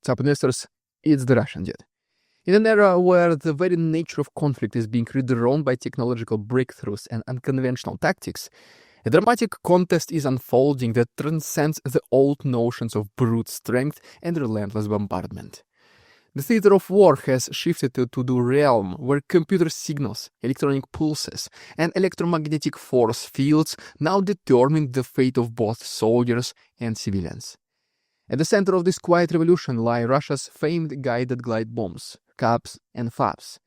top ministers, it's the Russian jet. In an era where the very nature of conflict is being redrawn by technological breakthroughs and unconventional tactics, a dramatic contest is unfolding that transcends the old notions of brute strength and relentless bombardment. The theater of war has shifted to the realm where computer signals, electronic pulses, and electromagnetic force fields now determine the fate of both soldiers and civilians. At the center of this quiet revolution lie Russia's famed guided glide bombs, KABs and FABs,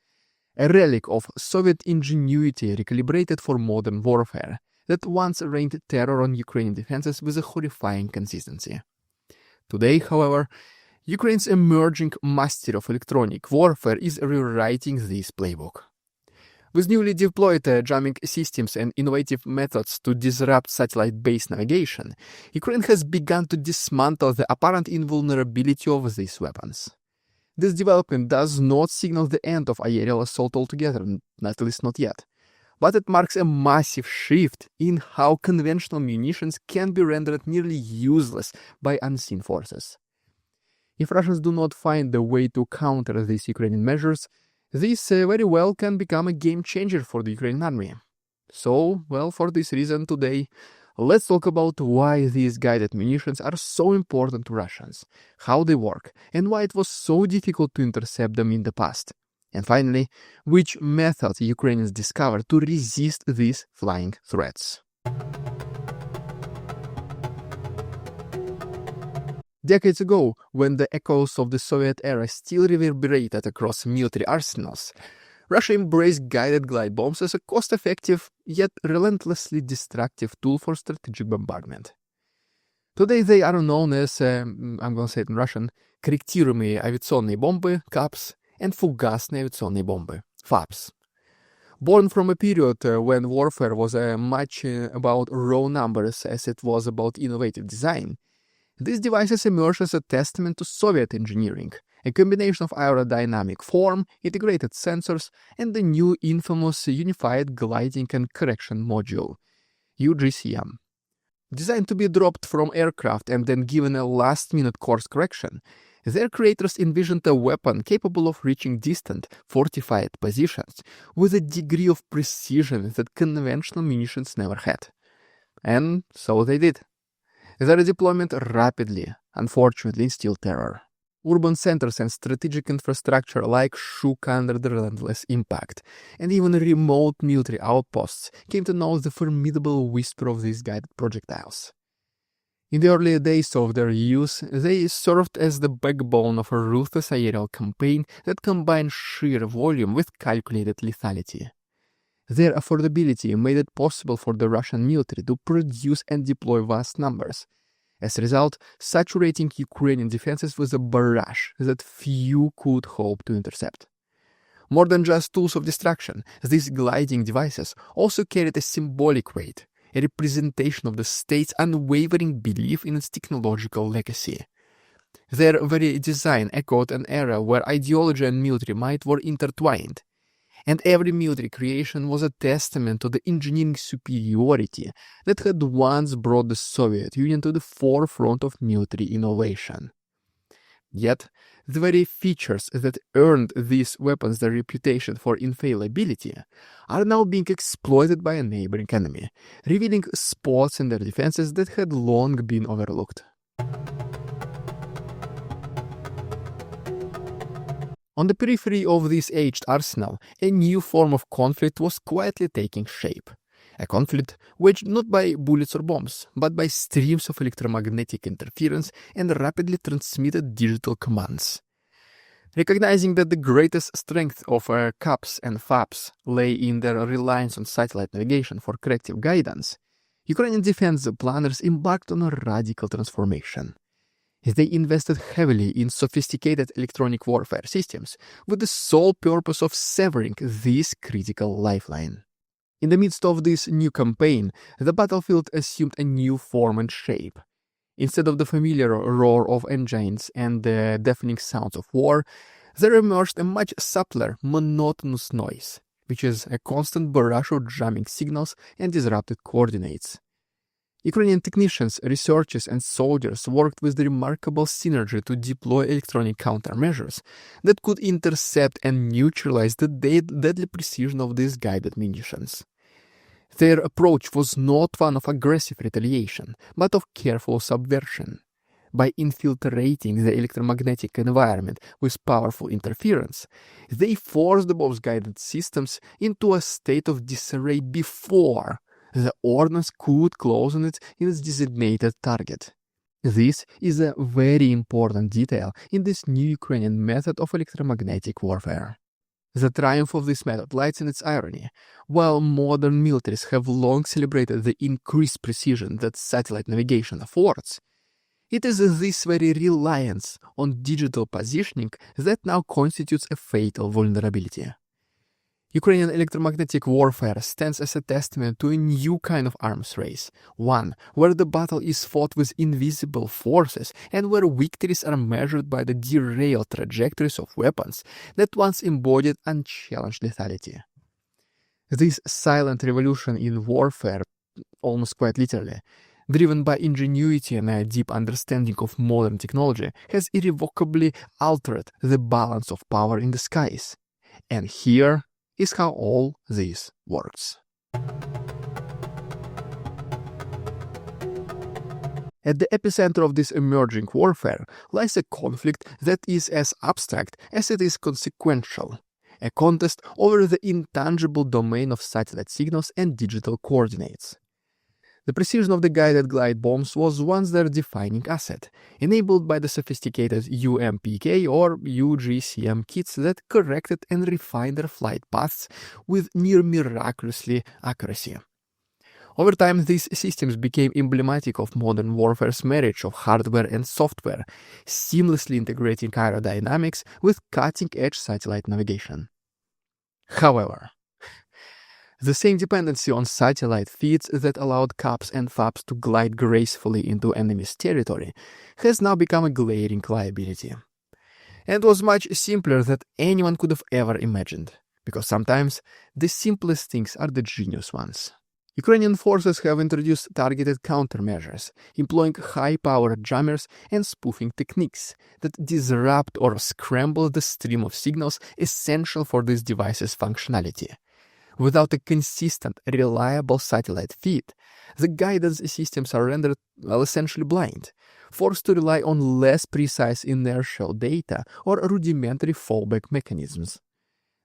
a relic of Soviet ingenuity recalibrated for modern warfare that once rained terror on Ukrainian defenses with a horrifying consistency. Today, however, Ukraine's emerging mastery of electronic warfare is rewriting this playbook. With newly deployed jamming systems and innovative methods to disrupt satellite-based navigation, Ukraine has begun to dismantle the apparent invulnerability of these weapons. This development does not signal the end of aerial assault altogether, at least not yet, but it marks a massive shift in how conventional munitions can be rendered nearly useless by unseen forces. If Russians do not find a way to counter these Ukrainian measures, this very well can become a game changer for the Ukrainian army. So, for this reason today, let's talk about why these guided munitions are so important to Russians, how they work, and why it was so difficult to intercept them in the past. And finally, which methods Ukrainians discovered to resist these flying threats. Decades ago, when the echoes of the Soviet era still reverberated across military arsenals, Russia embraced guided glide bombs as a cost-effective yet relentlessly destructive tool for strategic bombardment. Today they are known as, I'm going to say it in Russian, корректируемые авиационные бомбы, KABs, and фугасные авиационные бомбы, FABs. Born from a period when warfare was much about raw numbers as it was about innovative design, these devices emerged as a testament to Soviet engineering, a combination of aerodynamic form, integrated sensors, and the new infamous Unified Gliding and Correction Module, UGCM. Designed to be dropped from aircraft and then given a last-minute course correction, their creators envisioned a weapon capable of reaching distant, fortified positions with a degree of precision that conventional munitions never had. And so they did. Their deployment rapidly, unfortunately, instilled terror. Urban centers and strategic infrastructure alike shook under the relentless impact, and even remote military outposts came to know the formidable whisper of these guided projectiles. In the early days of their use, they served as the backbone of a ruthless aerial campaign that combined sheer volume with calculated lethality. Their affordability made it possible for the Russian military to produce and deploy vast numbers. As a result, saturating Ukrainian defenses was a barrage that few could hope to intercept. More than just tools of destruction, these gliding devices also carried a symbolic weight, a representation of the state's unwavering belief in its technological legacy. Their very design echoed an era where ideology and military might were intertwined, and every military creation was a testament to the engineering superiority that had once brought the Soviet Union to the forefront of military innovation. Yet, the very features that earned these weapons their reputation for infallibility are now being exploited by a neighboring enemy, revealing spots in their defenses that had long been overlooked. On the periphery of this aged arsenal, a new form of conflict was quietly taking shape. A conflict waged not by bullets or bombs, but by streams of electromagnetic interference and rapidly transmitted digital commands. Recognizing that the greatest strength of KABs and FABs lay in their reliance on satellite navigation for corrective guidance, Ukrainian defense planners embarked on a radical transformation. They invested heavily in sophisticated electronic warfare systems with the sole purpose of severing this critical lifeline. In the midst of this new campaign, the battlefield assumed a new form and shape. Instead of the familiar roar of engines and the deafening sounds of war, there emerged a much subtler, monotonous noise, which is a constant barrage of jamming signals and disrupted coordinates. Ukrainian technicians, researchers, and soldiers worked with remarkable synergy to deploy electronic countermeasures that could intercept and neutralize the deadly precision of these guided munitions. Their approach was not one of aggressive retaliation, but of careful subversion. By infiltrating the electromagnetic environment with powerful interference, they forced the bomb's guided systems into a state of disarray before the ordnance could close on it in its designated target. This is a very important detail in this new Ukrainian method of electromagnetic warfare. The triumph of this method lies in its irony. While modern militaries have long celebrated the increased precision that satellite navigation affords, it is this very reliance on digital positioning that now constitutes a fatal vulnerability. Ukrainian electromagnetic warfare stands as a testament to a new kind of arms race, one where the battle is fought with invisible forces and where victories are measured by the derailed trajectories of weapons that once embodied unchallenged lethality. This silent revolution in warfare, almost quite literally, driven by ingenuity and a deep understanding of modern technology, has irrevocably altered the balance of power in the skies. And here is how all this works. At the epicenter of this emerging warfare lies a conflict that is as abstract as it is consequential, a contest over the intangible domain of satellite signals and digital coordinates. The precision of the guided glide bombs was once their defining asset, enabled by the sophisticated UMPK or UGCM kits that corrected and refined their flight paths with near-miraculously accuracy. Over time, these systems became emblematic of modern warfare's marriage of hardware and software, seamlessly integrating aerodynamics with cutting-edge satellite navigation. However, the same dependency on satellite feeds that allowed KABs and FABs to glide gracefully into enemy's territory has now become a glaring liability. And was much simpler than anyone could have ever imagined, because sometimes the simplest things are the genius ones. Ukrainian forces have introduced targeted countermeasures, employing high-powered jammers and spoofing techniques that disrupt or scramble the stream of signals essential for this device's functionality. Without a consistent, reliable satellite feed, the guidance systems are rendered, essentially blind, forced to rely on less precise inertial data or rudimentary fallback mechanisms.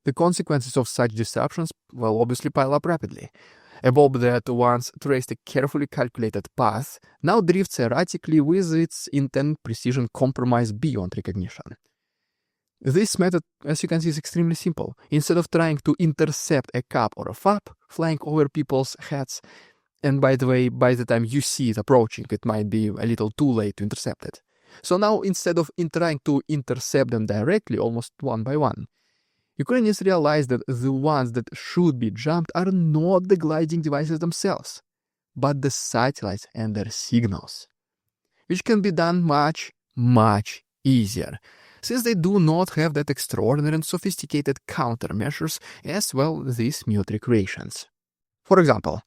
The consequences of such disruptions will obviously pile up rapidly. A bomb that once traced a carefully calculated path now drifts erratically with its intended precision compromised beyond recognition. This method, as you can see, is extremely simple. Instead of trying to intercept a KAB or a FAB flying over people's heads, and by the way, by the time you see it approaching, it might be a little too late to intercept it. So now, instead of trying to intercept them directly, almost one by one, Ukrainians realize that the ones that should be jumped are not the gliding devices themselves, but the satellites and their signals, which can be done much, much easier, since they do not have that extraordinary and sophisticated countermeasures as well as these military creations. For example,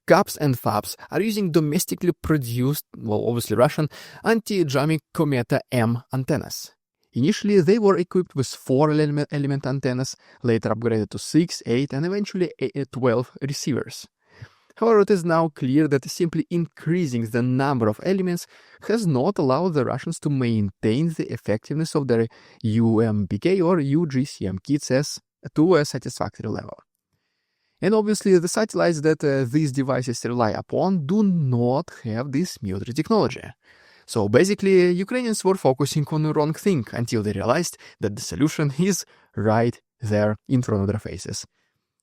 KABs and FABs are using domestically produced, obviously Russian, anti-jamming Cometa M antennas. Initially, they were equipped with 4-element antennas, later upgraded to 6, 8, and eventually 12 receivers. However, it is now clear that simply increasing the number of elements has not allowed the Russians to maintain the effectiveness of their UMPK or UGCM kits to a satisfactory level. And obviously, the satellites that these devices rely upon do not have this military technology. So basically, Ukrainians were focusing on the wrong thing until they realized that the solution is right there in front of their faces.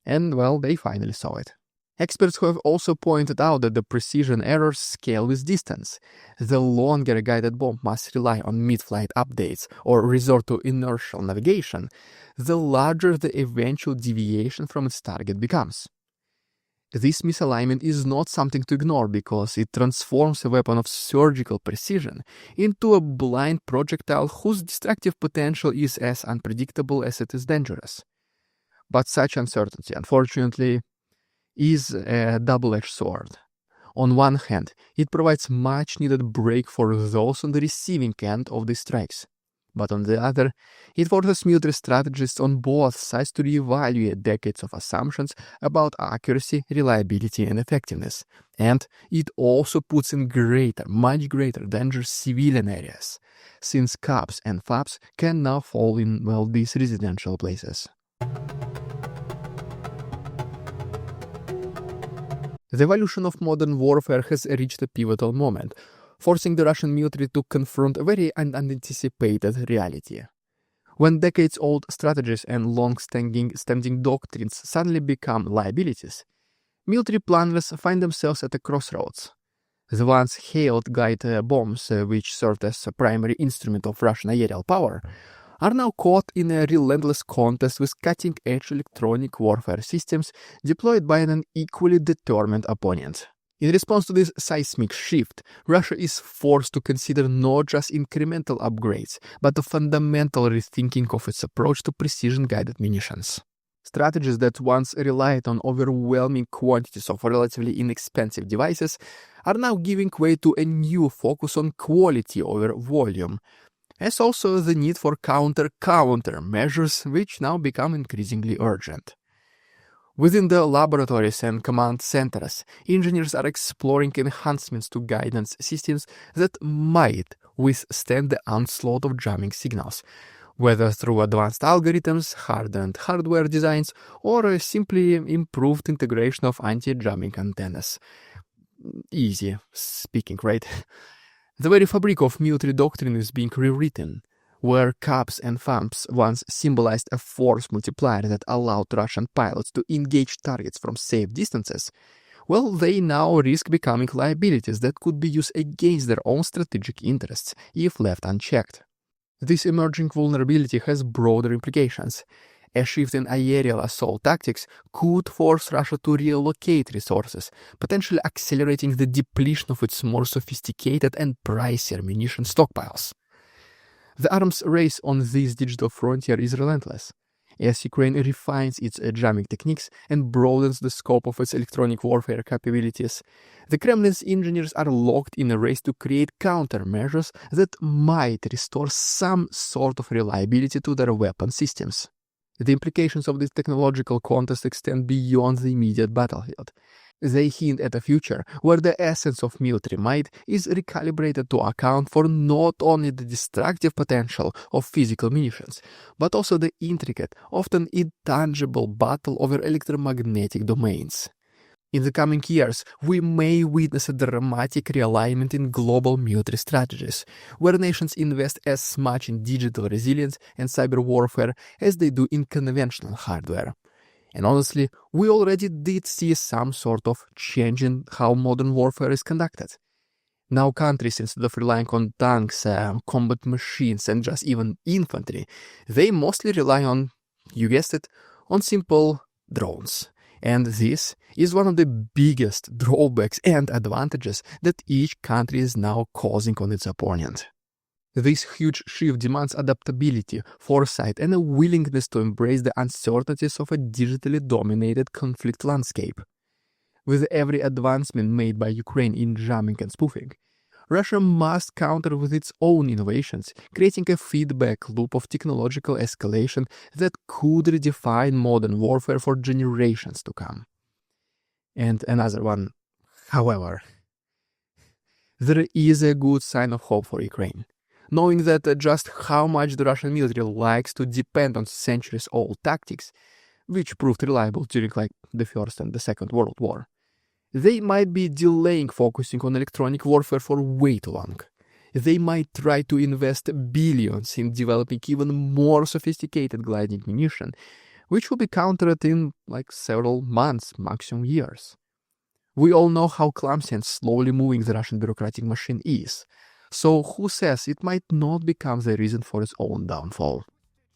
And well, they finally saw it. Experts have also pointed out that the precision errors scale with distance. The longer a guided bomb must rely on mid-flight updates or resort to inertial navigation, the larger the eventual deviation from its target becomes. This misalignment is not something to ignore because it transforms a weapon of surgical precision into a blind projectile whose destructive potential is as unpredictable as it is dangerous. But such uncertainty, unfortunately, is a double-edged sword. On one hand, it provides much-needed break for those on the receiving end of these strikes. But on the other, it forces military strategists on both sides to reevaluate decades of assumptions about accuracy, reliability, and effectiveness. And it also puts in much greater danger civilian areas, since KABs and FABs can now fall in, these residential places. The evolution of modern warfare has reached a pivotal moment, forcing the Russian military to confront a very unanticipated reality. When decades-old strategies and long-standing doctrines suddenly become liabilities, military planners find themselves at a crossroads. The once hailed guided bombs, which served as a primary instrument of Russian aerial power, are now caught in a relentless contest with cutting-edge electronic warfare systems deployed by an equally determined opponent. In response to this seismic shift, Russia is forced to consider not just incremental upgrades, but a fundamental rethinking of its approach to precision-guided munitions. Strategies that once relied on overwhelming quantities of relatively inexpensive devices are now giving way to a new focus on quality over volume, as also the need for counter measures, which now become increasingly urgent. Within the laboratories and command centers, engineers are exploring enhancements to guidance systems that might withstand the onslaught of jamming signals, whether through advanced algorithms, hardened hardware designs, or simply improved integration of anti-jamming antennas. Easy speaking, right? The very fabric of military doctrine is being rewritten, where KABs and FABs once symbolized a force multiplier that allowed Russian pilots to engage targets from safe distances, they now risk becoming liabilities that could be used against their own strategic interests if left unchecked. This emerging vulnerability has broader implications. A shift in aerial assault tactics could force Russia to reallocate resources, potentially accelerating the depletion of its more sophisticated and pricier munition stockpiles. The arms race on this digital frontier is relentless. As Ukraine refines its jamming techniques and broadens the scope of its electronic warfare capabilities, the Kremlin's engineers are locked in a race to create countermeasures that might restore some sort of reliability to their weapon systems. The implications of this technological contest extend beyond the immediate battlefield. They hint at a future where the essence of military might is recalibrated to account for not only the destructive potential of physical munitions, but also the intricate, often intangible battle over electromagnetic domains. In the coming years, we may witness a dramatic realignment in global military strategies, where nations invest as much in digital resilience and cyber warfare as they do in conventional hardware. And honestly, we already did see some sort of change in how modern warfare is conducted. Now countries, instead of relying on tanks, combat machines, and just even infantry, they mostly rely on, you guessed it, on simple drones. And this is one of the biggest drawbacks and advantages that each country is now causing on its opponent. This huge shift demands adaptability, foresight, and a willingness to embrace the uncertainties of a digitally dominated conflict landscape. With every advancement made by Ukraine in jamming and spoofing, Russia must counter with its own innovations, creating a feedback loop of technological escalation that could redefine modern warfare for generations to come. And another one, however, there is a good sign of hope for Ukraine. Knowing that just how much the Russian military likes to depend on centuries-old tactics, which proved reliable during the First and the Second World War, they might be delaying focusing on electronic warfare for way too long. They might try to invest billions in developing even more sophisticated gliding munition, which will be countered in several months, maximum years. We all know how clumsy and slowly moving the Russian bureaucratic machine is. So who says it might not become the reason for its own downfall?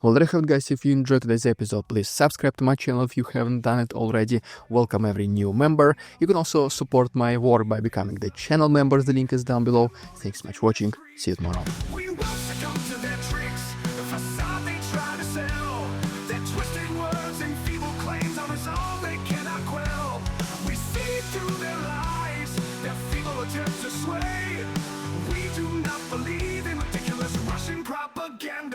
Well, there you have it, guys. If you enjoyed today's episode, please subscribe to my channel if you haven't done it already. Welcome every new member. You can also support my work by becoming the channel member. The link is down below. Thanks so much for watching. See you tomorrow. Through their lies, propaganda.